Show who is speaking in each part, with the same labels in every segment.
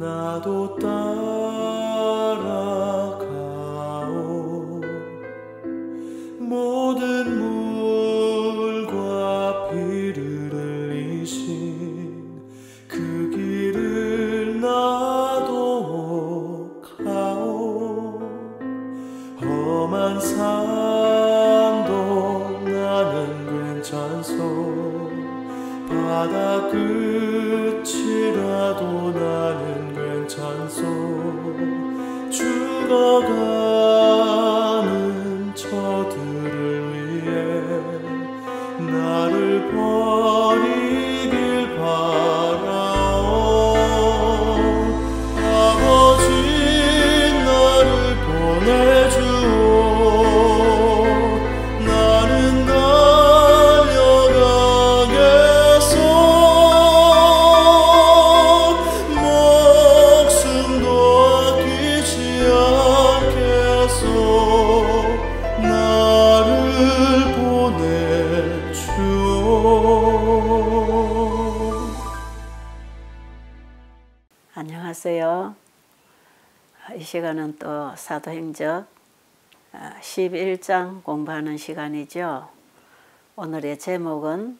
Speaker 1: 나도 따라가오. 모든 물과 피를 흘리신 그 길을 나도 가오. 험한 산도 나는 괜찮소. 바다 끝이라도 나는 괜찮소. 죽어가는 저들을 위해 나를 버리길 바라오. 아버지 나를 보내주오. 나는 달려가겠소. 목숨도 아끼지 않겠소. 나를 보내주오.
Speaker 2: 안녕하세요. 이 시간은 또 사도행전 11장 공부하는 시간이죠. 오늘의 제목은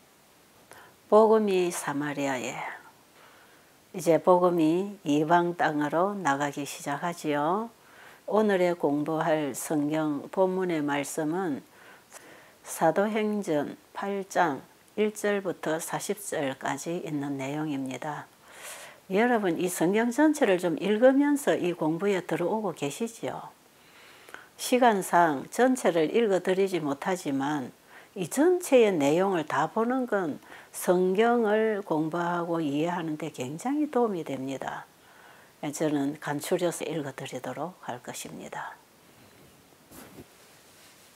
Speaker 2: 복음이 사마리아에. 이제 복음이 이방 땅으로 나가기 시작하지요. 오늘의 공부할 성경 본문의 말씀은 사도행전 8장 1절부터 40절까지 있는 내용입니다. 여러분 이 성경 전체를 좀 읽으면서 이 공부에 들어오고 계시지요. 시간상 전체를 읽어드리지 못하지만 이 전체의 내용을 다 보는 건 성경을 공부하고 이해하는 데 굉장히 도움이 됩니다. 저는 간추려서 읽어드리도록 할 것입니다.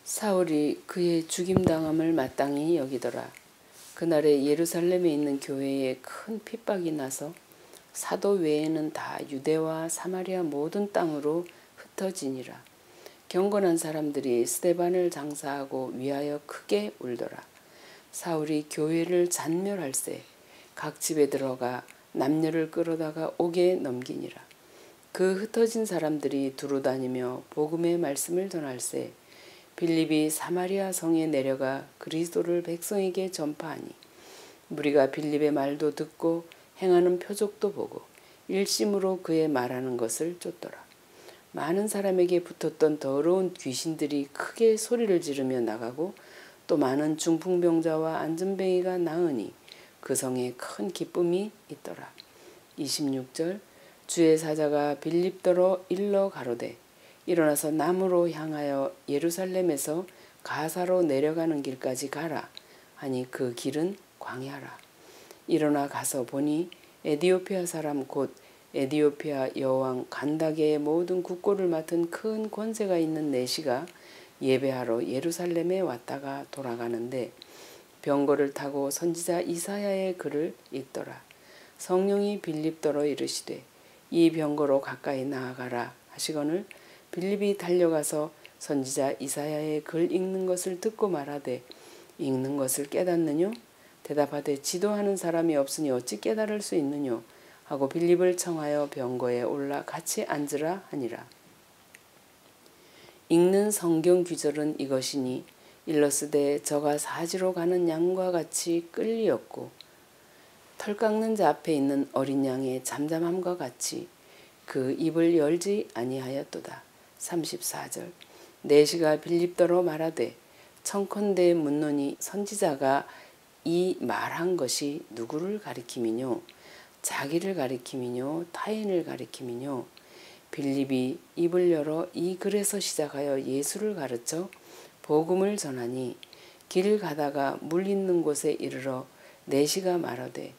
Speaker 3: 사울이 그의 죽임당함을 마땅히 여기더라. 그날에 예루살렘에 있는 교회에 큰 핍박이 나서 사도 외에는 다 유대와 사마리아 모든 땅으로 흩어지니라. 경건한 사람들이 스데반을 장사하고 위하여 크게 울더라. 사울이 교회를 잔멸할세 각 집에 들어가 남녀를 끌어다가 옥에 넘기니라. 그 흩어진 사람들이 두루다니며 복음의 말씀을 전할세 빌립이 사마리아 성에 내려가 그리스도를 백성에게 전파하니 무리가 빌립의 말도 듣고 행하는 표적도 보고 일심으로 그의 말하는 것을 쫓더라. 많은 사람에게 붙었던 더러운 귀신들이 크게 소리를 지르며 나가고 또 많은 중풍병자와 안전뱅이가 나으니 그 성에 큰 기쁨이 있더라. 26절 주의 사자가 빌립더러 일러 가로되 일어나서 남으로 향하여 예루살렘에서 가사로 내려가는 길까지 가라 하니 그 길은 광야라. 일어나 가서 보니 에디오피아 사람 곧 에디오피아 여왕 간다게의 모든 국고를 맡은 큰 권세가 있는 내시가 예배하러 예루살렘에 왔다가 돌아가는데 병거를 타고 선지자 이사야의 글을 읽더라. 성령이 빌립더러 이르시되 이 병거로 가까이 나아가라 하시거늘 빌립이 달려가서 선지자 이사야의 글 읽는 것을 듣고 말하되 읽는 것을 깨닫느뇨? 대답하되 지도하는 사람이 없으니 어찌 깨달을 수 있느뇨? 하고 빌립을 청하여 병거에 올라 같이 앉으라 하니라. 읽는 성경 귀절은 이것이니 일러스되 저가 사지로 가는 양과 같이 끌리었고 털 깎는 자 앞에 있는 어린 양의 잠잠함과 같이 그 입을 열지 아니하였도다. 34절 내시가 빌립더러 말하되 청컨대 묻노니 선지자가 이 말한 것이 누구를 가리킴이뇨? 자기를 가리킴이뇨? 타인을 가리킴이뇨? 빌립이 입을 열어 이 글에서 시작하여 예수를 가르쳐 복음을 전하니 길 가다가 물 있는 곳에 이르러 내시가 말하되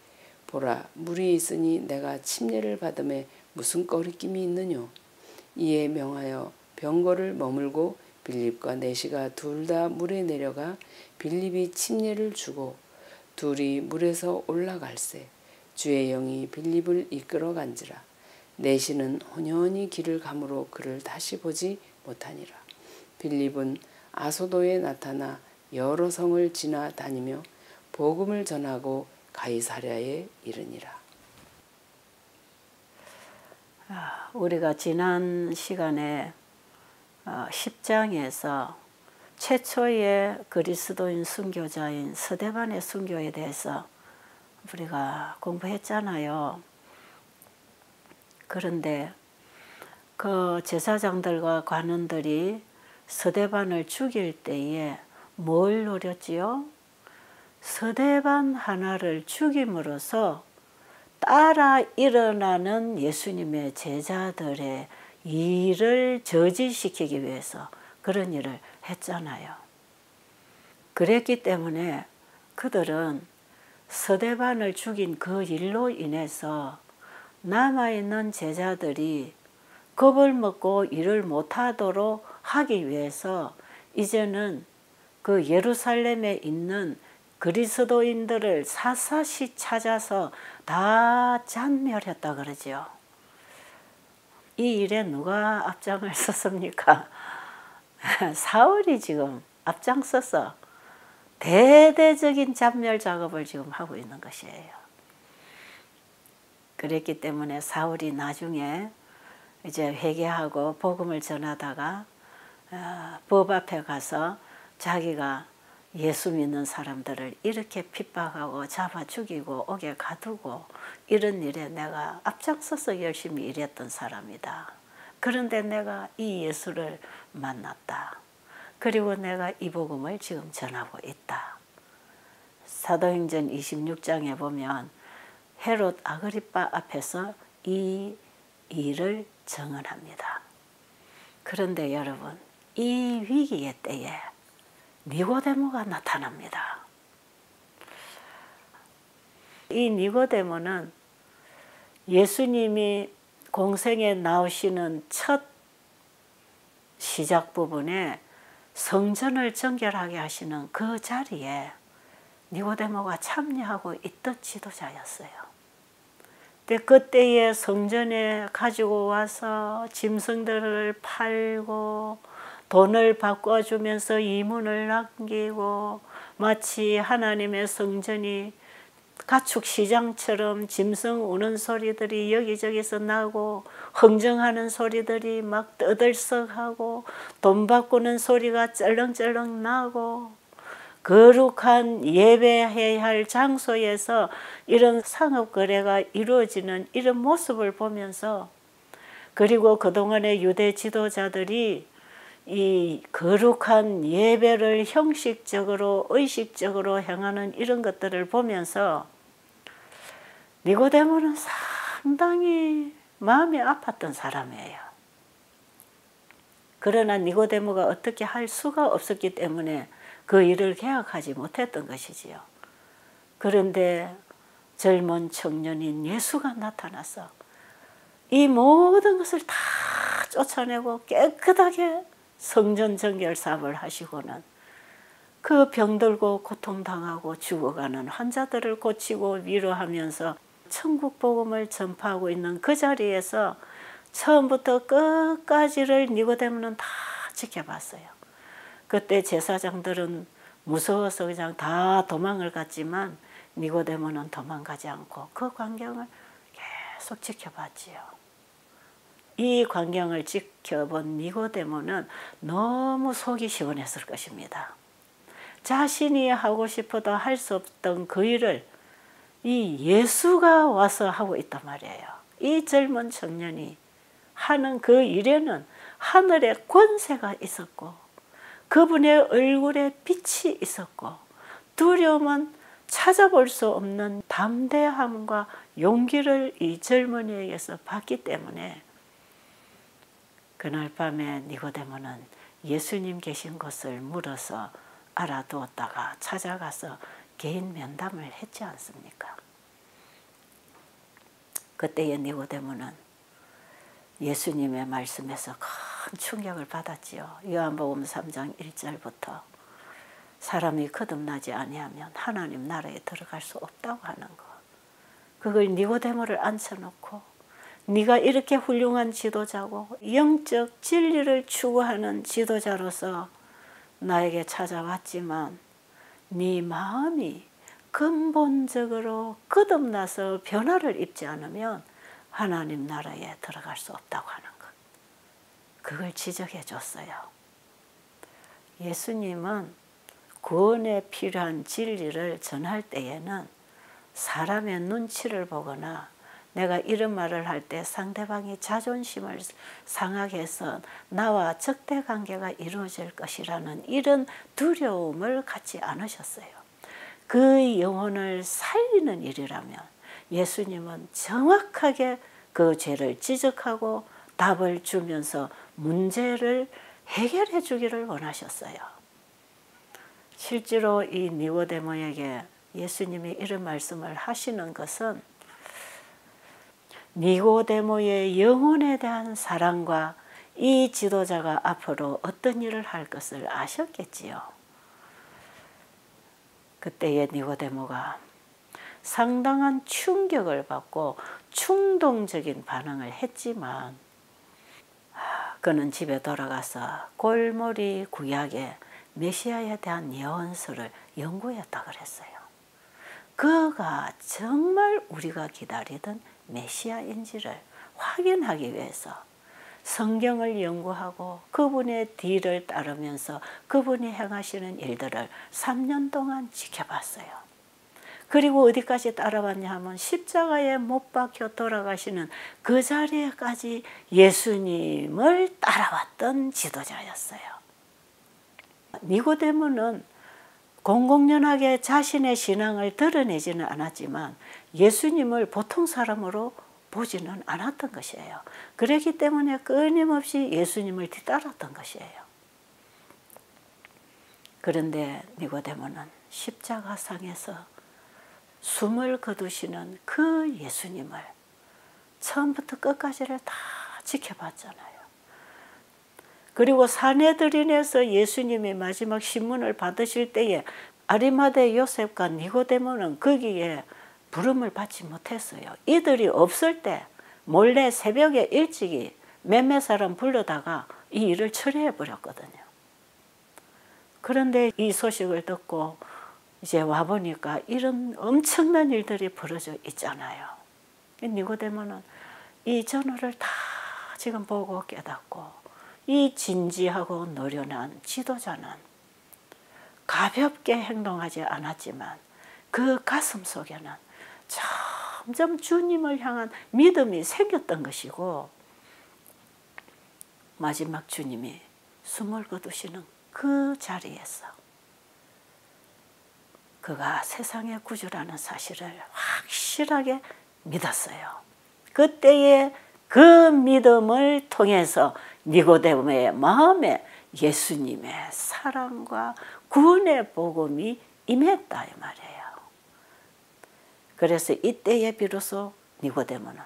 Speaker 3: 보라 물이 있으니 내가 침례를 받음에 무슨 꺼리낌이 있느뇨? 이에 명하여 병거를 머물고 빌립과 내시가 둘 다 물에 내려가 빌립이 침례를 주고 둘이 물에서 올라갈세 주의 영이 빌립을 이끌어 간지라. 내시는 혼연히 길을 가므로 그를 다시 보지 못하니라. 빌립은 아소도에 나타나 여러 성을 지나 다니며 복음을 전하고 가이사랴에 이르니라.
Speaker 2: 우리가 지난 시간에 10장에서 최초의 그리스도인 순교자인 스데반의 순교에 대해서 우리가 공부했잖아요. 그런데 그 제사장들과 관원들이 스데반을 죽일 때에 뭘 노렸지요? 스데반 하나를 죽임으로써 따라 일어나는 예수님의 제자들의 일을 저지시키기 위해서 그런 일을 했잖아요. 그랬기 때문에 그들은 스데반을 죽인 그 일로 인해서 남아있는 제자들이 겁을 먹고 일을 못하도록 하기 위해서 이제는 그 예루살렘에 있는 그리스도인들을 샅샅이 찾아서 다 잔멸했다 그러죠. 이 일에 누가 앞장을 섰습니까? 사울이 지금 앞장서서 대대적인 잔멸 작업을 지금 하고 있는 것이에요. 그랬기 때문에 사울이 나중에 이제 회개하고 복음을 전하다가 법 앞에 가서 자기가 예수 믿는 사람들을 이렇게 핍박하고 잡아 죽이고 옥에 가두고 이런 일에 내가 앞장서서 열심히 일했던 사람이다. 그런데 내가 이 예수를 만났다. 그리고 내가 이 복음을 지금 전하고 있다. 사도행전 26장에 보면 헤롯 아그리빠 앞에서 이 일을 증언합니다. 그런데 여러분, 이 위기의 때에 니고데모가 나타납니다. 이 니고데모는 예수님이 공생에 나오시는 첫 시작 부분에 성전을 정결하게 하시는 그 자리에 니고데모가 참여하고 있던 지도자였어요. 근데 그때에 성전에 가지고 와서 짐승들을 팔고 돈을 바꿔주면서 이문을 남기고 마치 하나님의 성전이 가축 시장처럼 짐승 우는 소리들이 여기저기서 나고 흥정하는 소리들이 막 떠들썩하고 돈 바꾸는 소리가 쩔렁쩔렁 나고 거룩한 예배해야 할 장소에서 이런 상업거래가 이루어지는 이런 모습을 보면서 그리고 그동안의 유대 지도자들이 이 거룩한 예배를 형식적으로 의식적으로 행하는 이런 것들을 보면서 니고데모는 상당히 마음이 아팠던 사람이에요. 그러나 니고데모가 어떻게 할 수가 없었기 때문에 그 일을 계약하지 못했던 것이지요. 그런데 젊은 청년인 예수가 나타나서 이 모든 것을 다 쫓아내고 깨끗하게 성전 정결 사업을 하시고는 그 병들고 고통당하고 죽어가는 환자들을 고치고 위로하면서 천국 복음을 전파하고 있는 그 자리에서 처음부터 끝까지를 니고데모는 다 지켜봤어요. 그때 제사장들은 무서워서 그냥 다 도망을 갔지만 니고데모는 도망가지 않고 그 광경을 계속 지켜봤지요. 이 광경을 지켜본 니고데모는 너무 속이 시원했을 것입니다. 자신이 하고 싶어도 할 수 없던 그 일을 이 예수가 와서 하고 있단 말이에요. 이 젊은 청년이 하는 그 일에는 하늘의 권세가 있었고 그분의 얼굴에 빛이 있었고 두려움은 찾아볼 수 없는 담대함과 용기를 이 젊은이에게서 받기 때문에 그날 밤에 니고데모는 예수님 계신 곳을 물어서 알아두었다가 찾아가서 개인 면담을 했지 않습니까? 그때의 니고데모는 예수님의 말씀에서 큰 충격을 받았지요. 요한복음 3장 1절부터 사람이 거듭나지 아니하면 하나님 나라에 들어갈 수 없다고 하는 것. 그걸 니고데모를 앉혀놓고 네가 이렇게 훌륭한 지도자고 영적 진리를 추구하는 지도자로서 나에게 찾아왔지만 네 마음이 근본적으로 거듭나서 변화를 입지 않으면 하나님 나라에 들어갈 수 없다고 하는 것. 그걸 지적해 줬어요. 예수님은 구원에 필요한 진리를 전할 때에는 사람의 눈치를 보거나 내가 이런 말을 할 때 상대방이 자존심을 상하게 해서 나와 적대관계가 이루어질 것이라는 이런 두려움을 갖지 않으셨어요. 그 영혼을 살리는 일이라면 예수님은 정확하게 그 죄를 지적하고 답을 주면서 문제를 해결해 주기를 원하셨어요. 실제로 이 니고데모에게 예수님이 이런 말씀을 하시는 것은 니고데모의 영혼에 대한 사랑과 이 지도자가 앞으로 어떤 일을 할 것을 아셨겠지요. 그때의 니고데모가 상당한 충격을 받고 충동적인 반응을 했지만 그는 집에 돌아가서 골머리 구약의 메시아에 대한 예언서를 연구했다 그랬어요. 그가 정말 우리가 기다리던 메시아인지를 확인하기 위해서 성경을 연구하고 그분의 뒤를 따르면서 그분이 행하시는 일들을 3년 동안 지켜봤어요. 그리고 어디까지 따라왔냐 하면 십자가에 못 박혀 돌아가시는 그 자리에까지 예수님을 따라왔던 지도자였어요. 니고데모는 공공연하게 자신의 신앙을 드러내지는 않았지만 예수님을 보통 사람으로 보지는 않았던 것이에요. 그렇기 때문에 끊임없이 예수님을 뒤따랐던 것이에요. 그런데 니고데모는 십자가상에서 숨을 거두시는 그 예수님을 처음부터 끝까지를 다 지켜봤잖아요. 그리고 사내들인에서 예수님이 마지막 신문을 받으실 때에 아리마대 요셉과 니고데모는 거기에 부름을 받지 못했어요. 이들이 없을 때 몰래 새벽에 일찍이 몇몇 사람 불러다가 이 일을 처리해 버렸거든요. 그런데 이 소식을 듣고 이제 와보니까 이런 엄청난 일들이 벌어져 있잖아요. 니고데모는 이 전후를 다 지금 보고 깨닫고 이 진지하고 노련한 지도자는 가볍게 행동하지 않았지만 그 가슴 속에는 점점 주님을 향한 믿음이 생겼던 것이고 마지막 주님이 숨을 거두시는 그 자리에서 그가 세상의 구주라는 사실을 확실하게 믿었어요. 그때의 그 믿음을 통해서 니고데모의 마음에 예수님의 사랑과 구원의 복음이 임했다 이 말이에요. 그래서 이때에 비로소 니고데모는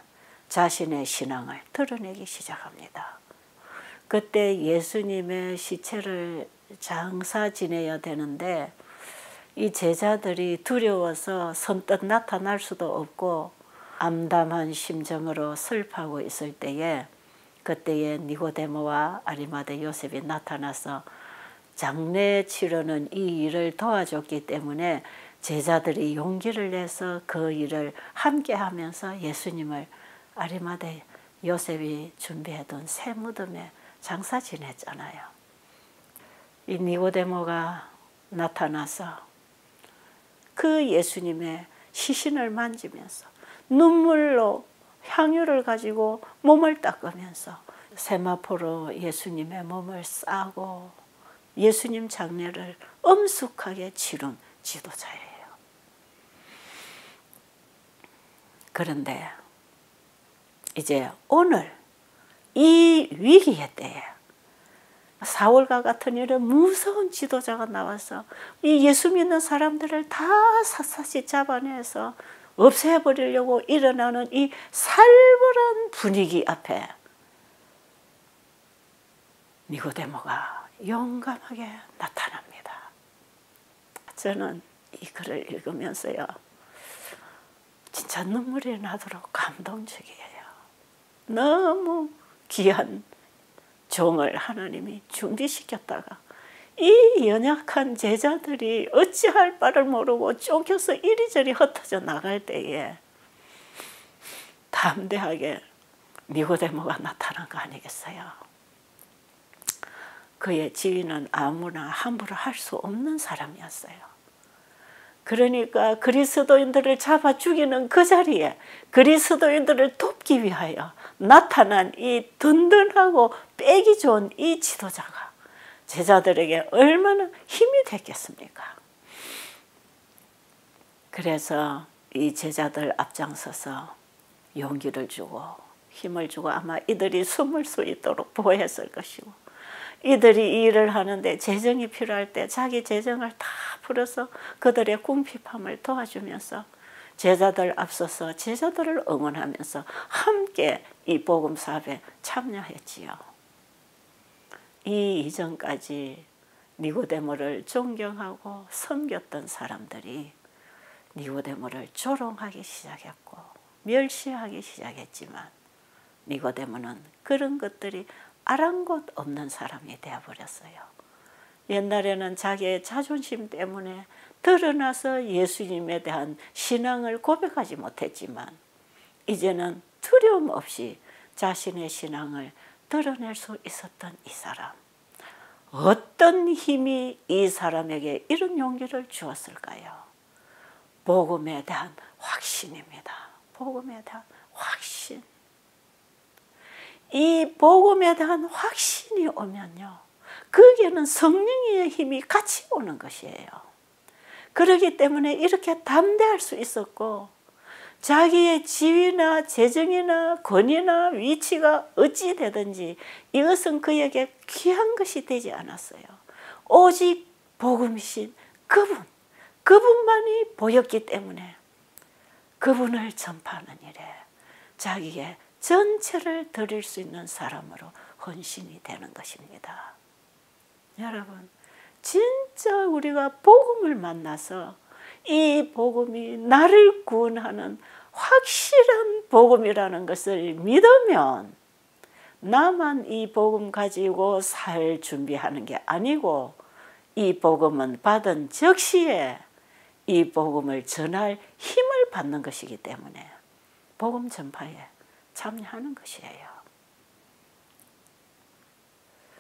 Speaker 2: 자신의 신앙을 드러내기 시작합니다. 그때 예수님의 시체를 장사 지내야 되는데 이 제자들이 두려워서 선뜻 나타날 수도 없고 암담한 심정으로 슬퍼하고 있을 때에 그때에 니고데모와 아리마대 요셉이 나타나서 장례 치르는 이 일을 도와줬기 때문에 제자들이 용기를 내서 그 일을 함께 하면서 예수님을 아리마대 요셉이 준비해둔 새 무덤에 장사 지냈잖아요. 이 니고데모가 나타나서 그 예수님의 시신을 만지면서 눈물로 향유를 가지고 몸을 닦으면서 세마포로 예수님의 몸을 싸고 예수님 장례를 엄숙하게 치룬 지도자예요. 그런데 이제 오늘 이 위기의 때에 사울과 같은 이런 무서운 지도자가 나와서 이 예수 믿는 사람들을 다 샅샅이 잡아내서 없애버리려고 일어나는 이 살벌한 분위기 앞에 니고데모가 용감하게 나타납니다. 저는 이 글을 읽으면서요, 진짜 눈물이 나도록 감동적이에요. 너무 귀한 종을 하나님이 준비시켰다가 이 연약한 제자들이 어찌할 바를 모르고 쫓겨서 이리저리 흩어져 나갈 때에 담대하게 니고데모가 나타난 거 아니겠어요? 그의 지위는 아무나 함부로 할 수 없는 사람이었어요. 그러니까 그리스도인들을 잡아 죽이는 그 자리에 그리스도인들을 돕기 위하여 나타난 이 든든하고 빼기 좋은 이 지도자가 제자들에게 얼마나 힘이 됐겠습니까? 그래서 이 제자들 앞장서서 용기를 주고 힘을 주고 아마 이들이 숨을 수 있도록 보호했을 것이고, 이들이 이 일을 하는데 재정이 필요할 때 자기 재정을 다 풀어서 그들의 궁핍함을 도와주면서 제자들 앞서서 제자들을 응원하면서 함께 이 복음 사업에 참여했지요. 이 이전까지 니고데모를 존경하고 섬겼던 사람들이 니고데모를 조롱하기 시작했고 멸시하기 시작했지만, 니고데모는 그런 것들이 아랑곳 없는 사람이 되어버렸어요. 옛날에는 자기의 자존심 때문에 드러나서 예수님에 대한 신앙을 고백하지 못했지만, 이제는 두려움 없이 자신의 신앙을 드러낼 수 있었던 이 사람. 어떤 힘이 이 사람에게 이런 용기를 주었을까요? 복음에 대한 확신입니다. 복음에 대한 확신. 이 복음에 대한 확신이 오면요, 거기에는 성령의 힘이 같이 오는 것이에요. 그렇기 때문에 이렇게 담대할 수 있었고, 자기의 지위나 재정이나 권위나 위치가 어찌 되든지 이것은 그에게 귀한 것이 되지 않았어요. 오직 복음이신 그분만이 보였기 때문에 그분을 전파하는 일에 자기의 전체를 드릴 수 있는 사람으로 헌신이 되는 것입니다. 여러분, 진짜 우리가 복음을 만나서 이 복음이 나를 구원하는 확실한 복음이라는 것을 믿으면 나만 이 복음 가지고 살 준비하는 게 아니고, 이 복음은 받은 즉시에 이 복음을 전할 힘을 받는 것이기 때문에 복음 전파에 참여하는 것이에요.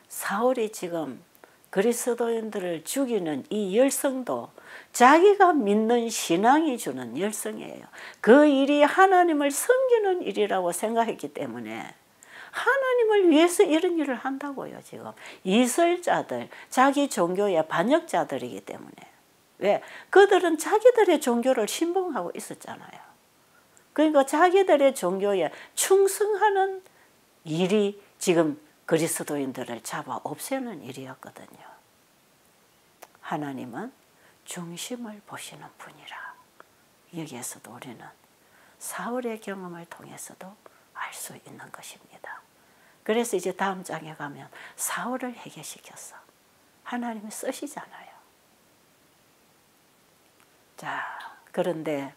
Speaker 2: 사울이 지금 그리스도인들을 죽이는 이 열성도 자기가 믿는 신앙이 주는 열성이에요. 그 일이 하나님을 섬기는 일이라고 생각했기 때문에 하나님을 위해서 이런 일을 한다고요. 지금 이설자들, 자기 종교의 반역자들이기 때문에. 왜? 그들은 자기들의 종교를 신봉하고 있었잖아요. 그러니까 자기들의 종교에 충성하는 일이 지금 그리스도인들을 잡아 없애는 일이었거든요. 하나님은 중심을 보시는 분이라. 여기에서도 우리는 사울의 경험을 통해서도 알 수 있는 것입니다. 그래서 이제 다음 장에 가면 사울을 해결시켜서 하나님이 쓰시잖아요. 자, 그런데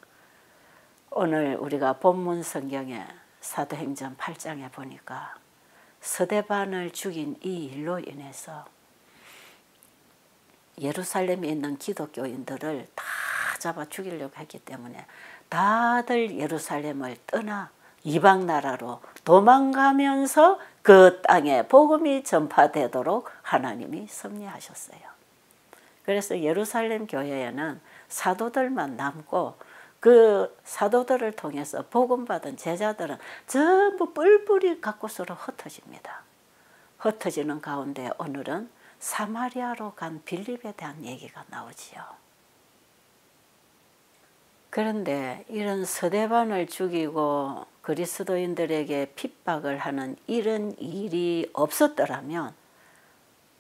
Speaker 2: 오늘 우리가 본문 성경에 사도행전 8장에 보니까 스데반을 죽인 이 일로 인해서 예루살렘에 있는 기독교인들을 다 잡아 죽이려고 했기 때문에 다들 예루살렘을 떠나 이방 나라로 도망가면서 그 땅에 복음이 전파되도록 하나님이 섭리하셨어요. 그래서 예루살렘 교회에는 사도들만 남고 그 사도들을 통해서 복음받은 제자들은 전부 뿔뿔이 각곳으로 흩어집니다. 흩어지는 가운데 오늘은 사마리아로 간 빌립에 대한 얘기가 나오지요. 그런데 이런 스데반을 죽이고 그리스도인들에게 핍박을 하는 이런 일이 없었더라면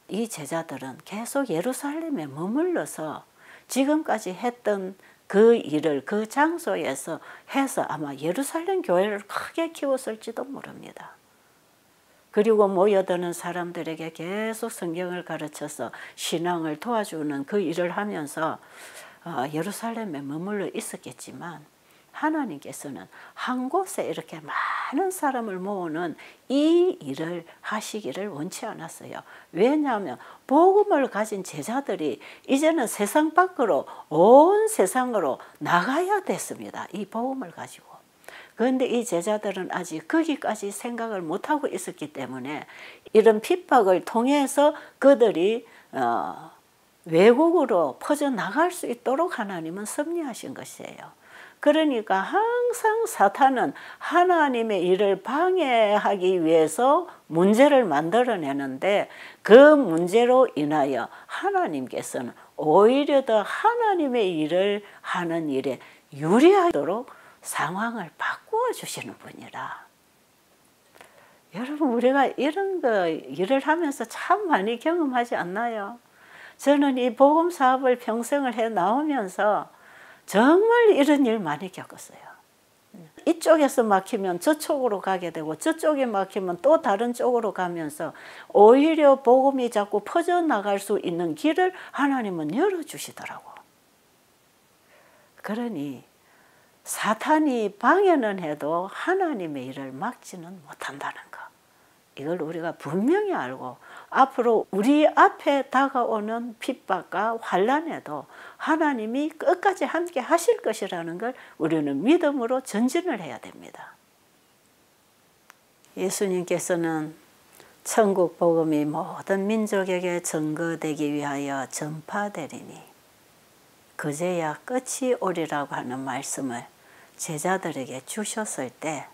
Speaker 2: 이 제자들은 계속 예루살렘에 머물러서 지금까지 했던 그 일을 그 장소에서 해서 아마 예루살렘 교회를 크게 키웠을지도 모릅니다. 그리고 모여드는 사람들에게 계속 성경을 가르쳐서 신앙을 도와주는 그 일을 하면서 예루살렘에 머물러 있었겠지만, 하나님께서는 한 곳에 이렇게 많은 사람을 모으는 이 일을 하시기를 원치 않았어요. 왜냐하면 복음을 가진 제자들이 이제는 세상 밖으로 온 세상으로 나가야 됐습니다. 이 복음을 가지고. 그런데 이 제자들은 아직 거기까지 생각을 못하고 있었기 때문에 이런 핍박을 통해서 그들이 외국으로 퍼져나갈 수 있도록 하나님은 섭리하신 것이에요. 그러니까 항상 사탄은 하나님의 일을 방해하기 위해서 문제를 만들어내는데 그 문제로 인하여 하나님께서는 오히려 더 하나님의 일을 하는 일에 유리하도록 상황을 바꾸어 주시는 분이라. 여러분, 우리가 이런 일을 하면서 참 많이 경험하지 않나요? 저는 이 복음 사업을 평생을 해 나오면서 정말 이런 일 많이 겪었어요. 이쪽에서 막히면 저쪽으로 가게 되고 저쪽에 막히면 또 다른 쪽으로 가면서 오히려 복음이 자꾸 퍼져나갈 수 있는 길을 하나님은 열어주시더라고. 그러니 사탄이 방해는 해도 하나님의 일을 막지는 못한다는 것. 이걸 우리가 분명히 알고 앞으로 우리 앞에 다가오는 핍박과 환난에도 하나님이 끝까지 함께 하실 것이라는 걸 우리는 믿음으로 전진을 해야 됩니다. 예수님께서는 천국 복음이 모든 민족에게 전거되기 위하여 전파되리니 그제야 끝이 오리라고 하는 말씀을 제자들에게 주셨을 때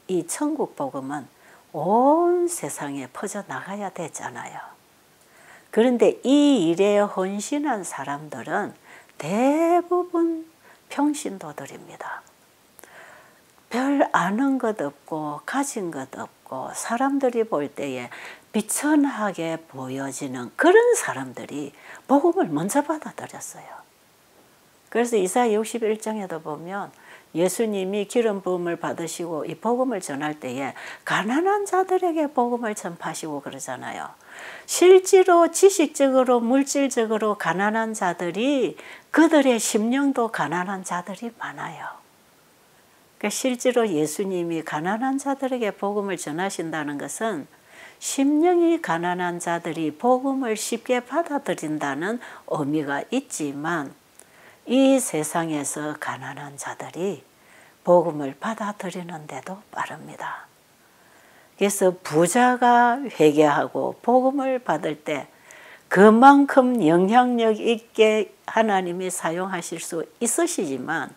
Speaker 2: 이 천국 복음은 온 세상에 퍼져나가야 되잖아요. 그런데 이 일에 헌신한 사람들은 대부분 평신도들입니다. 별 아는 것 없고 가진 것 없고 사람들이 볼 때에 비천하게 보여지는 그런 사람들이 복음을 먼저 받아들였어요. 그래서 이사야 61장에도 보면 예수님이 기름 부음을 받으시고 이 복음을 전할 때에 가난한 자들에게 복음을 전파하시고 그러잖아요. 실제로 지식적으로 물질적으로 가난한 자들이 그들의 심령도 가난한 자들이 많아요. 그러니까 실제로 예수님이 가난한 자들에게 복음을 전하신다는 것은 심령이 가난한 자들이 복음을 쉽게 받아들인다는 의미가 있지만 이 세상에서 가난한 자들이 복음을 받아들이는데도 빠릅니다. 그래서 부자가 회개하고 복음을 받을 때 그만큼 영향력 있게 하나님이 사용하실 수 있으시지만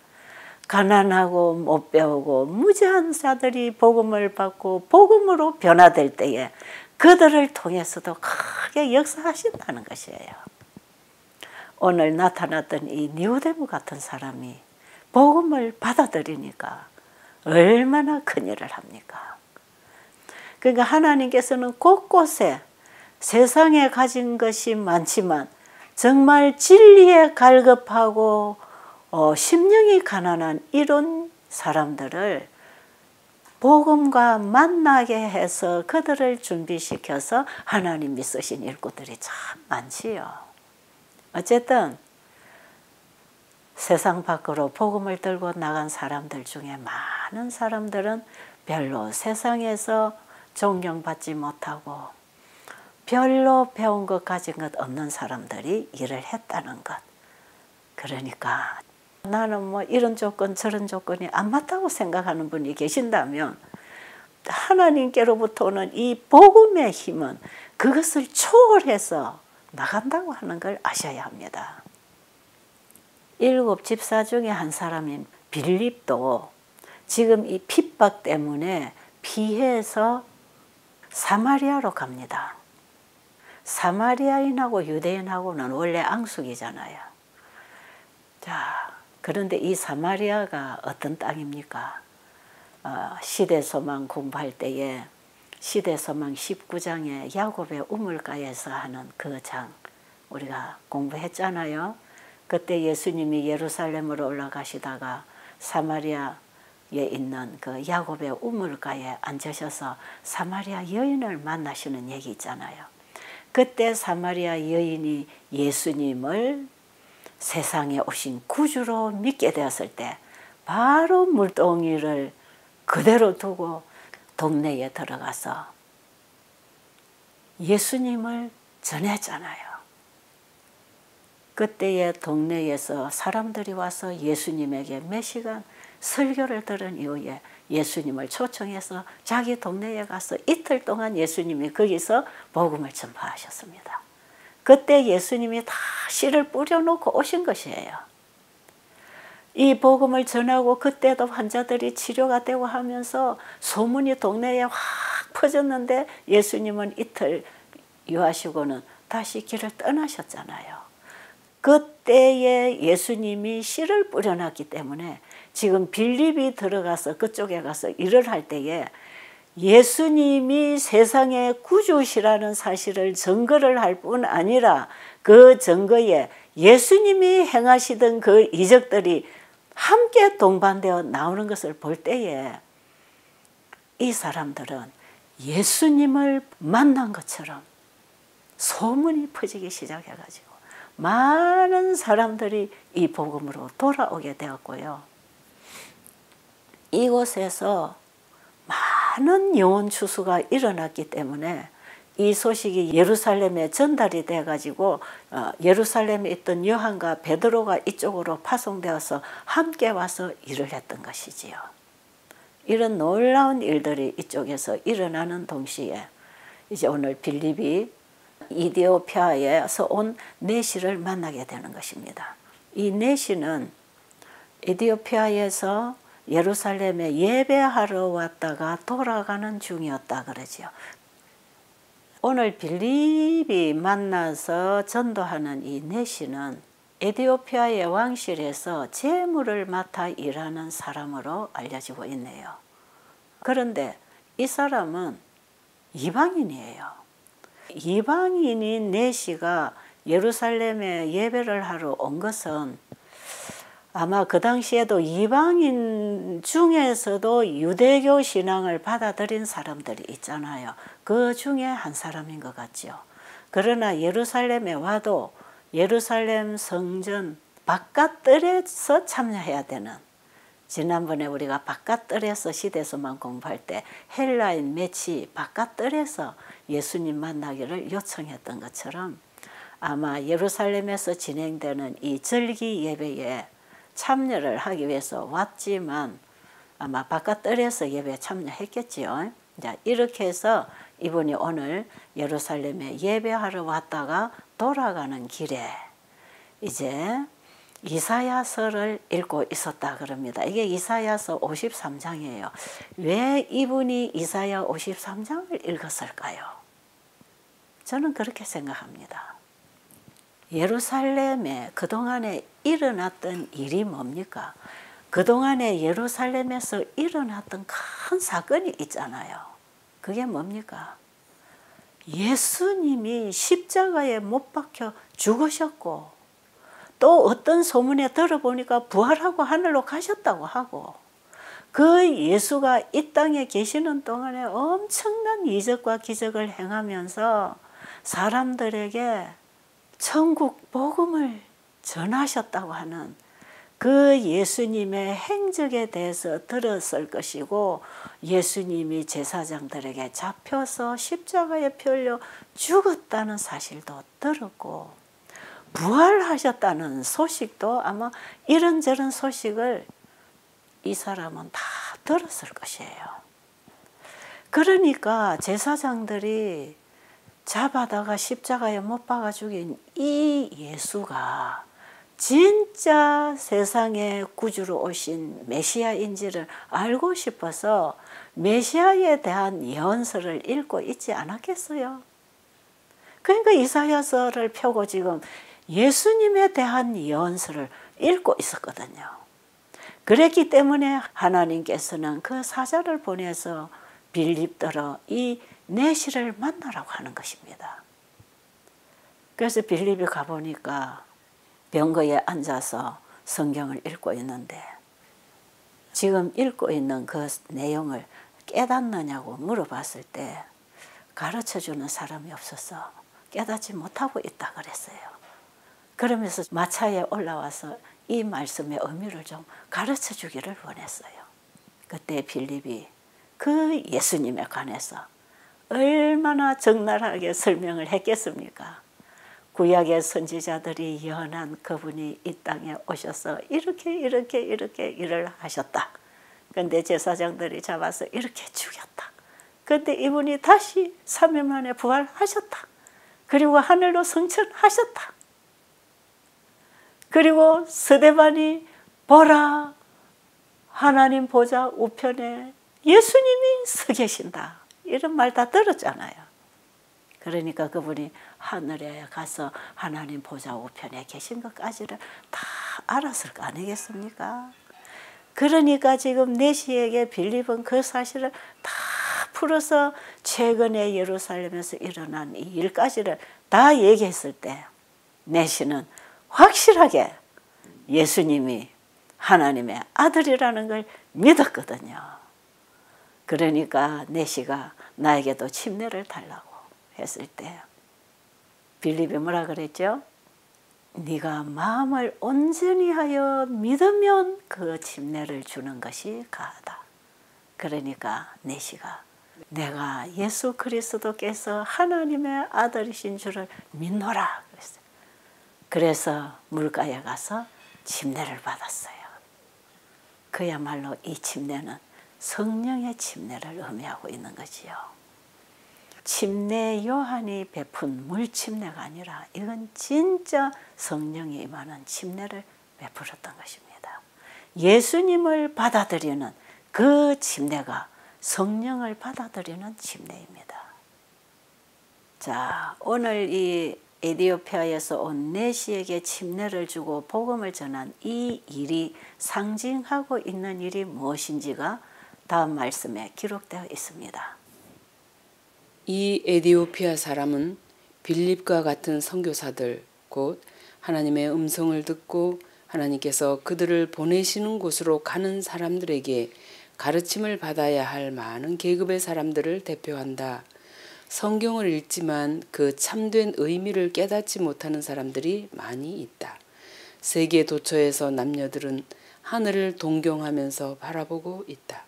Speaker 2: 가난하고 못 배우고 무지한 자들이 복음을 받고 복음으로 변화될 때에 그들을 통해서도 크게 역사하신다는 것이에요. 오늘 나타났던 이 니고데모 같은 사람이 복음을 받아들이니까 얼마나 큰일을 합니까? 그러니까 하나님께서는 곳곳에 세상에 가진 것이 많지만 정말 진리에 갈급하고 심령이 가난한 이런 사람들을 복음과 만나게 해서 그들을 준비시켜서 하나님이 쓰신 일꾼들이 참 많지요. 어쨌든 세상 밖으로 복음을 들고 나간 사람들 중에 많은 사람들은 별로 세상에서 존경받지 못하고 별로 배운 것 가진 것 없는 사람들이 일을 했다는 것. 그러니까 나는 뭐 이런 조건 저런 조건이 안 맞다고 생각하는 분이 계신다면 하나님께로부터 오는 이 복음의 힘은 그것을 초월해서 나간다고 하는 걸 아셔야 합니다. 7 집사 중에 한 사람인 빌립도 지금 이 핍박 때문에 피해서 사마리아로 갑니다. 사마리아인하고 유대인하고는 원래 앙숙이잖아요. 자, 그런데 이 사마리아가 어떤 땅입니까? 시대소망 공부할 때에 시대소망 19장에 야곱의 우물가에서 하는 그 장 우리가 공부했잖아요. 그때 예수님이 예루살렘으로 올라가시다가 사마리아에 있는 그 야곱의 우물가에 앉으셔서 사마리아 여인을 만나시는 얘기 있잖아요. 그때 사마리아 여인이 예수님을 세상에 오신 구주로 믿게 되었을 때 바로 물동이를 그대로 두고 동네에 들어가서 예수님을 전했잖아요. 그때의 동네에서 사람들이 와서 예수님에게 몇 시간 설교를 들은 이후에 예수님을 초청해서 자기 동네에 가서 이틀 동안 예수님이 거기서 복음을 전파하셨습니다. 그때 예수님이 다 씨를 뿌려놓고 오신 것이에요. 이 복음을 전하고 그때도 환자들이 치료가 되고 하면서 소문이 동네에 확 퍼졌는데 예수님은 이틀 유하시고는 다시 길을 떠나셨잖아요. 그때에 예수님이 씨를 뿌려놨기 때문에 지금 빌립이 들어가서 그쪽에 가서 일을 할 때에 예수님이 세상의 구주시라는 사실을 증거를 할 뿐 아니라 그 증거에 예수님이 행하시던 그 이적들이 함께 동반되어 나오는 것을 볼 때에 이 사람들은 예수님을 만난 것처럼 소문이 퍼지기 시작해가지고 많은 사람들이 이 복음으로 돌아오게 되었고요. 이곳에서 많은 영혼 추수가 일어났기 때문에 이 소식이 예루살렘에 전달이 돼가지고 예루살렘에 있던 요한과 베드로가 이쪽으로 파송되어서 함께 와서 일을 했던 것이지요. 이런 놀라운 일들이 이쪽에서 일어나는 동시에 이제 오늘 빌립이 이디오피아에서 온 네시를 만나게 되는 것입니다. 이 네시는 이디오피아에서 예루살렘에 예배하러 왔다가 돌아가는 중이었다 그러지요. 오늘 빌립이 만나서 전도하는 이 네시는 에티오피아의 왕실에서 재물을 맡아 일하는 사람으로 알려지고 있네요. 그런데 이 사람은 이방인이에요. 이방인인 네시가 예루살렘에 예배를 하러 온 것은 아마 그 당시에도 이방인 중에서도 유대교 신앙을 받아들인 사람들이 있잖아요. 그 중에 한 사람인 것 같죠. 그러나 예루살렘에 와도 예루살렘 성전 바깥뜰에서 참여해야 되는, 지난번에 우리가 바깥뜰에서 시대서만 공부할 때 헬라인 매치 바깥뜰에서 예수님 만나기를 요청했던 것처럼 아마 예루살렘에서 진행되는 이 절기 예배에 참여를 하기 위해서 왔지만 아마 바깥뜰에서 예배에 참여했겠지요. 자, 이렇게 해서 이분이 오늘 예루살렘에 예배하러 왔다가 돌아가는 길에 이제 이사야서를 읽고 있었다 그럽니다. 이게 이사야서 53장이에요. 왜 이분이 이사야 53장을 읽었을까요? 저는 그렇게 생각합니다. 예루살렘에 그동안에 일어났던 일이 뭡니까? 그동안에 예루살렘에서 일어났던 큰 사건이 있잖아요. 그게 뭡니까? 예수님이 십자가에 못 박혀 죽으셨고 또 어떤 소문에 들어보니까 부활하고 하늘로 가셨다고 하고 그 예수가 이 땅에 계시는 동안에 엄청난 이적과 기적을 행하면서 사람들에게 천국 복음을 전하셨다고 하는 그 예수님의 행적에 대해서 들었을 것이고 예수님이 제사장들에게 잡혀서 십자가에 펴려 죽었다는 사실도 들었고 부활하셨다는 소식도 아마 이런저런 소식을 이 사람은 다 들었을 것이에요. 그러니까 제사장들이 잡아다가 십자가에 못 박아 죽인 이 예수가 진짜 세상의 구주로 오신 메시아인지를 알고 싶어서 메시아에 대한 예언서를 읽고 있지 않았겠어요? 그러니까 이사야서를 펴고 지금 예수님에 대한 예언서를 읽고 있었거든요. 그랬기 때문에 하나님께서는 그 사자를 보내서 빌립더러 이 네시를 만나라고 하는 것입니다. 그래서 빌립이 가보니까 병거에 앉아서 성경을 읽고 있는데 지금 읽고 있는 그 내용을 깨닫느냐고 물어봤을 때 가르쳐주는 사람이 없어서 깨닫지 못하고 있다 그랬어요. 그러면서 마차에 올라와서 이 말씀의 의미를 좀 가르쳐 주기를 원했어요. 그때 빌립이 그 예수님에 관해서 얼마나 적나라하게 설명을 했겠습니까? 구약의 선지자들이 예언한 그분이 이 땅에 오셔서 이렇게 일을 하셨다. 근데 제사장들이 잡아서 이렇게 죽였다. 근데 이분이 다시 3일 만에 부활하셨다. 그리고 하늘로 승천하셨다. 그리고 스데반이 보라, 하나님 보좌 우편에 예수님이 서 계신다. 이런 말 다 들었잖아요. 그러니까 그분이 하늘에 가서 하나님 보좌 우편에 계신 것까지를 다 알았을 거 아니겠습니까? 그러니까 지금 내시에게 빌립은 그 사실을 다 풀어서 최근에 예루살렘에서 일어난 이 일까지를 다 얘기했을 때 내시는 확실하게 예수님이 하나님의 아들이라는 걸 믿었거든요. 그러니까 내시가 나에게도 침례를 달라고 했을 때 빌립이 뭐라 그랬죠? 네가 마음을 온전히 하여 믿으면 그 침례를 주는 것이 가하다. 그러니까 내시가 내가 예수 그리스도께서 하나님의 아들이신 줄을 믿노라 그랬어요. 그래서 물가에 가서 침례를 받았어요. 그야말로 이 침례는 성령의 침례를 의미하고 있는 거지요. 침례 요한이 베푼 물 침례가 아니라 이건 진짜 성령이 임하는 침례를 베풀었던 것입니다. 예수님을 받아들이는 그 침례가 성령을 받아들이는 침례입니다. 자, 오늘 이 에디오피아에서 온 내시에게 침례를 주고 복음을 전한 이 일이 상징하고 있는 일이 무엇인지가 다음 말씀에 기록되어 있습니다.
Speaker 3: 이 에디오피아 사람은 빌립과 같은 선교사들 곧 하나님의 음성을 듣고 하나님께서 그들을 보내시는 곳으로 가는 사람들에게 가르침을 받아야 할 많은 계급의 사람들을 대표한다. 성경을 읽지만 그 참된 의미를 깨닫지 못하는 사람들이 많이 있다. 세계 도처에서 남녀들은 하늘을 동경하면서 바라보고 있다.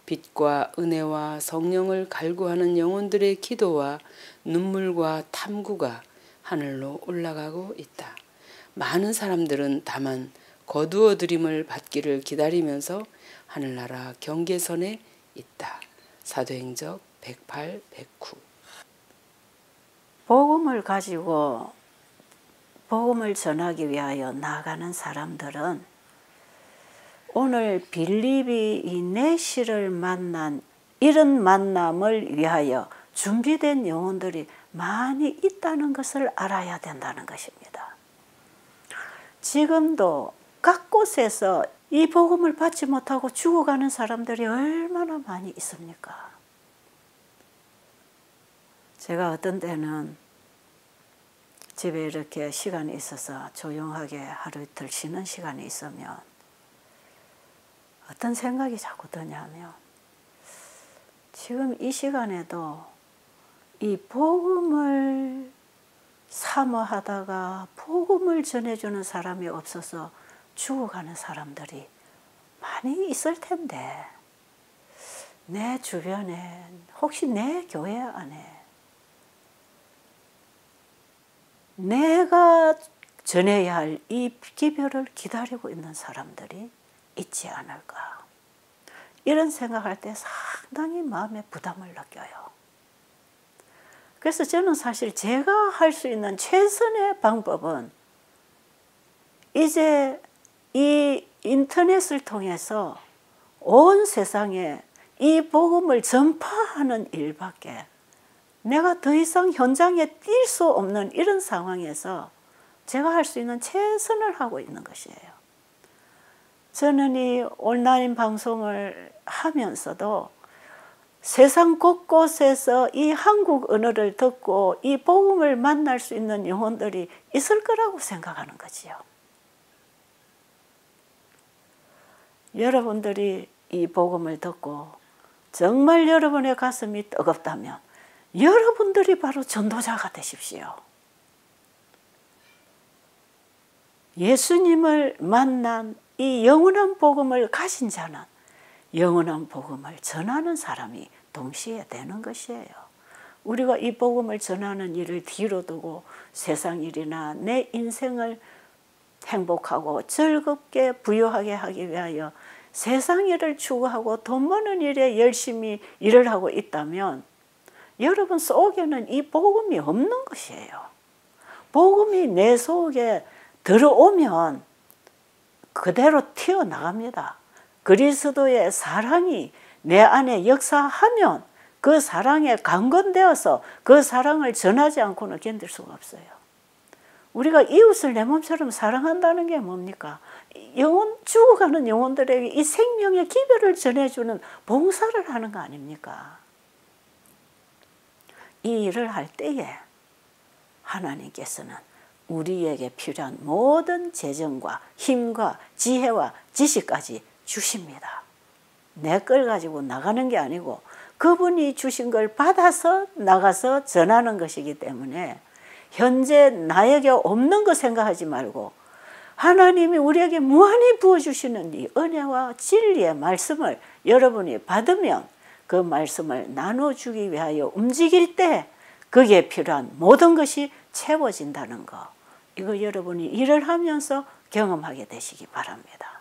Speaker 3: 빛과 은혜와 성령을 갈구하는 영혼들의 기도와 눈물과 탐구가 하늘로 올라가고 있다. 많은 사람들은 다만 거두어들임을 받기를 기다리면서 하늘나라 경계선에 있다. 사도행적 108, 109.
Speaker 2: 복음을 가지고 복음을 전하기 위하여 나가는 사람들은 오늘 빌립이 이 내시를 만난 이런 만남을 위하여 준비된 영혼들이 많이 있다는 것을 알아야 된다는 것입니다. 지금도 각 곳에서 이 복음을 받지 못하고 죽어가는 사람들이 얼마나 많이 있습니까? 제가 어떤 때는 집에 이렇게 시간이 있어서 조용하게 하루 이틀 쉬는 시간이 있으면 어떤 생각이 자꾸 드냐면 지금 이 시간에도 이 복음을 사모하다가 복음을 전해주는 사람이 없어서 죽어가는 사람들이 많이 있을 텐데 내 주변에 혹시 내 교회 안에 내가 전해야 할 이 기별을 기다리고 있는 사람들이 있지 않을까. 이런 생각할 때 상당히 마음에 부담을 느껴요. 그래서 저는 사실 제가 할 수 있는 최선의 방법은 이제 이 인터넷을 통해서 온 세상에 이 복음을 전파하는 일밖에 내가 더 이상 현장에 뛸 수 없는 이런 상황에서 제가 할 수 있는 최선을 하고 있는 것이에요. 저는 이 온라인 방송을 하면서도 세상 곳곳에서 이 한국 언어를 듣고 이 복음을 만날 수 있는 영혼들이 있을 거라고 생각하는 거지요. 여러분들이 이 복음을 듣고 정말 여러분의 가슴이 뜨겁다면 여러분들이 바로 전도자가 되십시오. 예수님을 만난 이 영원한 복음을 가진 자는 영원한 복음을 전하는 사람이 동시에 되는 것이에요. 우리가 이 복음을 전하는 일을 뒤로 두고 세상 일이나 내 인생을 행복하고 즐겁게 부유하게 하기 위하여 세상 일을 추구하고 돈 버는 일에 열심히 일을 하고 있다면 여러분 속에는 이 복음이 없는 것이에요. 복음이 내 속에 들어오면 그대로 튀어나갑니다. 그리스도의 사랑이 내 안에 역사하면 그 사랑에 강건되어서 그 사랑을 전하지 않고는 견딜 수가 없어요. 우리가 이웃을 내 몸처럼 사랑한다는 게 뭡니까? 죽어가는 영혼들에게 이 생명의 기별을 전해주는 봉사를 하는 거 아닙니까? 이 일을 할 때에 하나님께서는 우리에게 필요한 모든 재정과 힘과 지혜와 지식까지 주십니다. 내 걸 가지고 나가는 게 아니고 그분이 주신 걸 받아서 나가서 전하는 것이기 때문에 현재 나에게 없는 거 생각하지 말고 하나님이 우리에게 무한히 부어주시는 이 은혜와 진리의 말씀을 여러분이 받으면 그 말씀을 나눠주기 위하여 움직일 때 거기에 필요한 모든 것이 채워진다는 거, 이거 여러분이 일을 하면서 경험하게 되시기 바랍니다.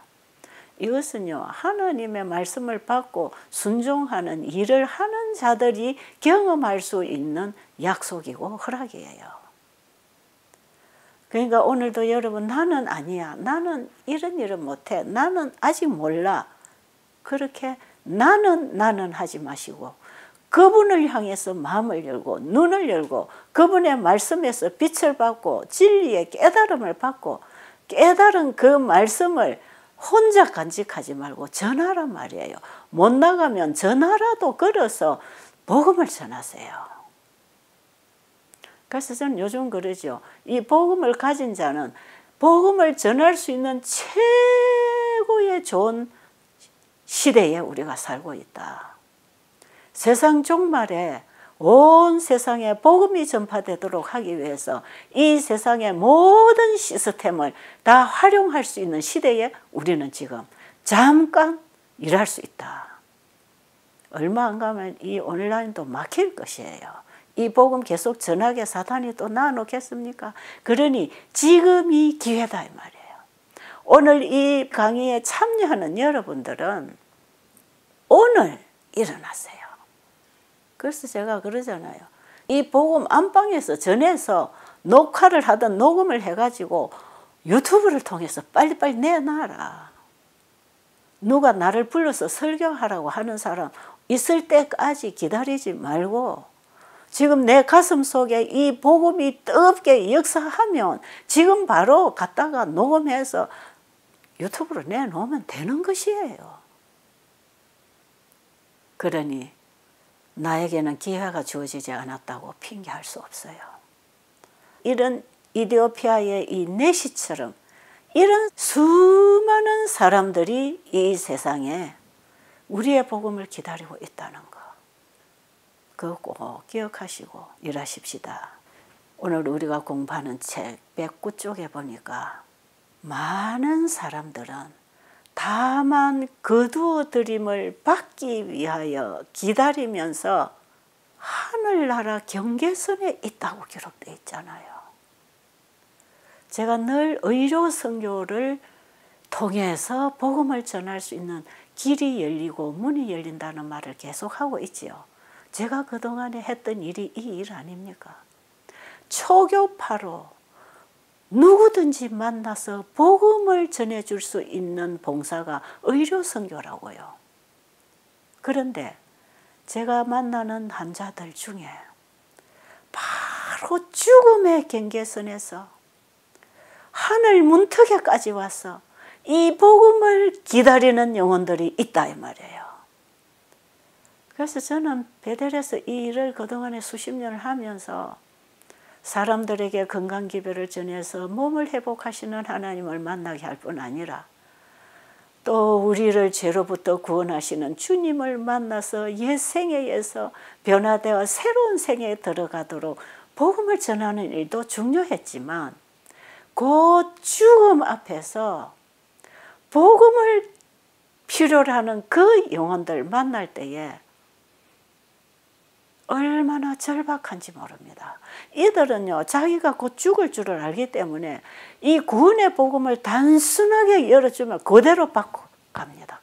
Speaker 2: 이것은요, 하나님의 말씀을 받고 순종하는 일을 하는 자들이 경험할 수 있는 약속이고 허락이에요. 그러니까 오늘도 여러분, 나는 아니야, 나는 이런 일을 못해, 나는 아직 몰라, 그렇게 나는 하지 마시고 그분을 향해서 마음을 열고 눈을 열고 그분의 말씀에서 빛을 받고 진리의 깨달음을 받고 깨달은 그 말씀을 혼자 간직하지 말고 전하란 말이에요. 못 나가면 전화라도 걸어서 복음을 전하세요. 그래서 저는 요즘 그러죠. 이 복음을 가진 자는 복음을 전할 수 있는 최고의 좋은 시대에 우리가 살고 있다. 세상 종말에 온 세상에 복음이 전파되도록 하기 위해서 이 세상의 모든 시스템을 다 활용할 수 있는 시대에 우리는 지금 잠깐 일할 수 있다. 얼마 안 가면 이 온라인도 막힐 것이에요. 이 복음 계속 전하게 사탄이 또 놔놓겠습니까? 그러니 지금이 기회다 이 말이에요. 오늘 이 강의에 참여하는 여러분들은 오늘 일어나세요. 그래서 제가 그러잖아요. 이 복음 안방에서 전해서 녹화를 하든 녹음을 해가지고 유튜브를 통해서 빨리빨리 내놔라. 누가 나를 불러서 설교하라고 하는 사람 있을 때까지 기다리지 말고 지금 내 가슴 속에 이 복음이 뜨겁게 역사하면 지금 바로 갖다가 녹음해서 유튜브로 내놓으면 되는 것이에요. 그러니 나에게는 기회가 주어지지 않았다고 핑계할 수 없어요. 이런 이디오피아의 이 내시처럼 이런 수많은 사람들이 이 세상에 우리의 복음을 기다리고 있다는 거. 그거 꼭 기억하시고 일하십시다. 오늘 우리가 공부하는 책 109쪽에 보니까 많은 사람들은 다만 거두어 들임을 받기 위하여 기다리면서 하늘나라 경계선에 있다고 기록되어 있잖아요. 제가 늘 의료 선교를 통해서 복음을 전할 수 있는 길이 열리고 문이 열린다는 말을 계속하고 있지요. 제가 그동안에 했던 일이 이 일 아닙니까? 초교파로 누구든지 만나서 복음을 전해줄 수 있는 봉사가 의료 선교라고요. 그런데 제가 만나는 환자들 중에 바로 죽음의 경계선에서 하늘 문턱에까지 와서 이 복음을 기다리는 영혼들이 있다 이 말이에요. 그래서 저는 베델에서 이 일을 그동안에 수십 년을 하면서 사람들에게 건강기별을 전해서 몸을 회복하시는 하나님을 만나게 할 뿐 아니라 또 우리를 죄로부터 구원하시는 주님을 만나서 옛 생애에서 변화되어 새로운 생애에 들어가도록 복음을 전하는 일도 중요했지만 곧 죽음 앞에서 복음을 필요로 하는 그 영혼들 만날 때에 얼마나 절박한지 모릅니다. 이들은요, 자기가 곧 죽을 줄을 알기 때문에 이 구원의 복음을 단순하게 열어주면 그대로 받고 갑니다.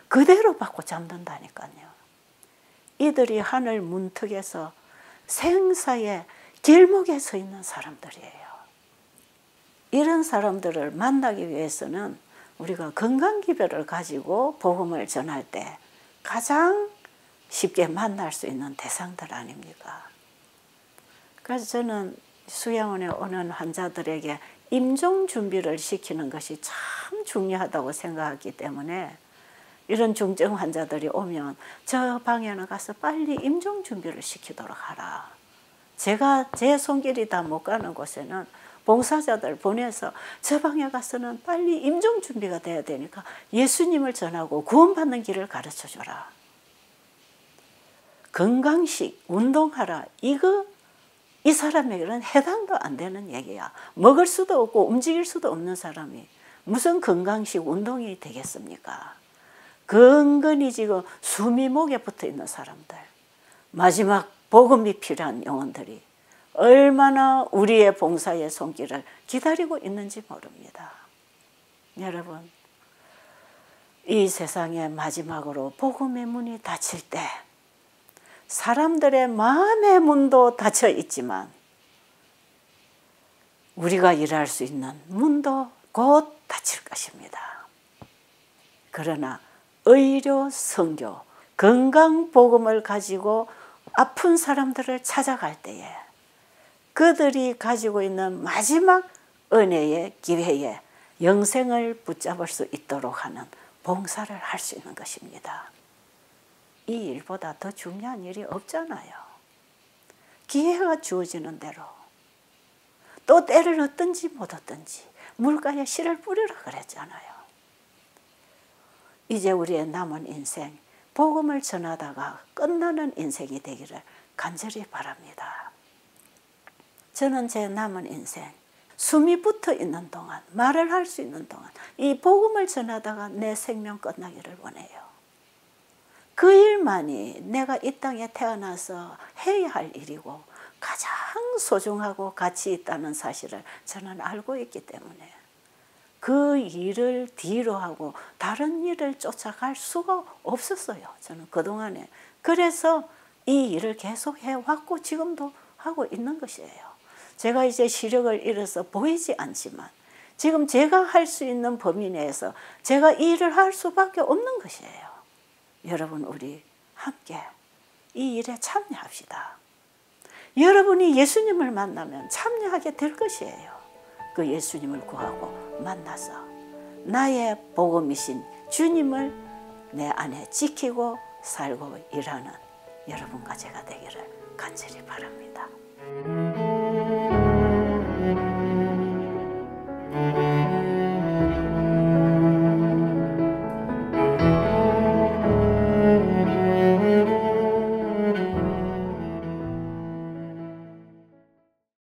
Speaker 2: 그대로 받고 잠든다니까요. 이들이 하늘 문턱에서 생사의 길목에 서 있는 사람들이에요. 이런 사람들을 만나기 위해서는 우리가 건강기별을 가지고 복음을 전할 때 가장 쉽게 만날 수 있는 대상들 아닙니까? 그래서 저는 수양원에 오는 환자들에게 임종 준비를 시키는 것이 참 중요하다고 생각하기 때문에 이런 중증 환자들이 오면 저 방에는 가서 빨리 임종 준비를 시키도록 하라. 제가 제 손길이 다 못 가는 곳에는 봉사자들 보내서 저 방에 가서는 빨리 임종 준비가 돼야 되니까 예수님을 전하고 구원받는 길을 가르쳐 줘라. 건강식, 운동하라. 이 사람에게는 해당도 안 되는 얘기야. 먹을 수도 없고 움직일 수도 없는 사람이 무슨 건강식, 운동이 되겠습니까? 근근히 지금 숨이 목에 붙어 있는 사람들, 마지막 복음이 필요한 영혼들이 얼마나 우리의 봉사의 손길을 기다리고 있는지 모릅니다. 여러분, 이 세상의 마지막으로 복음의 문이 닫힐 때 사람들의 마음의 문도 닫혀 있지만 우리가 일할 수 있는 문도 곧 닫힐 것입니다. 그러나 의료, 선교, 건강 복음을 가지고 아픈 사람들을 찾아갈 때에 그들이 가지고 있는 마지막 은혜의 기회에 영생을 붙잡을 수 있도록 하는 봉사를 할 수 있는 것입니다. 이 일보다 더 중요한 일이 없잖아요. 기회가 주어지는 대로 또 때를 얻든지 못 얻든지 물가에 씨를 뿌리라 그랬잖아요. 이제 우리의 남은 인생 복음을 전하다가 끝나는 인생이 되기를 간절히 바랍니다. 저는 제 남은 인생 숨이 붙어 있는 동안, 말을 할 수 있는 동안 이 복음을 전하다가 내 생명 끝나기를 원해요. 그 일만이 내가 이 땅에 태어나서 해야 할 일이고 가장 소중하고 가치 있다는 사실을 저는 알고 있기 때문에 그 일을 뒤로 하고 다른 일을 쫓아갈 수가 없었어요. 저는 그동안에. 그래서 이 일을 계속 해왔고 지금도 하고 있는 것이에요. 제가 이제 시력을 잃어서 보이지 않지만 지금 제가 할 수 있는 범위 내에서 제가 이 일을 할 수밖에 없는 것이에요. 여러분, 우리 함께 이 일에 참여합시다. 여러분이 예수님을 만나면 참여하게 될 것이에요. 그 예수님을 구하고 만나서 나의 복음이신 주님을 내 안에 지키고 살고 일하는 여러분과 제가 되기를 간절히 바랍니다.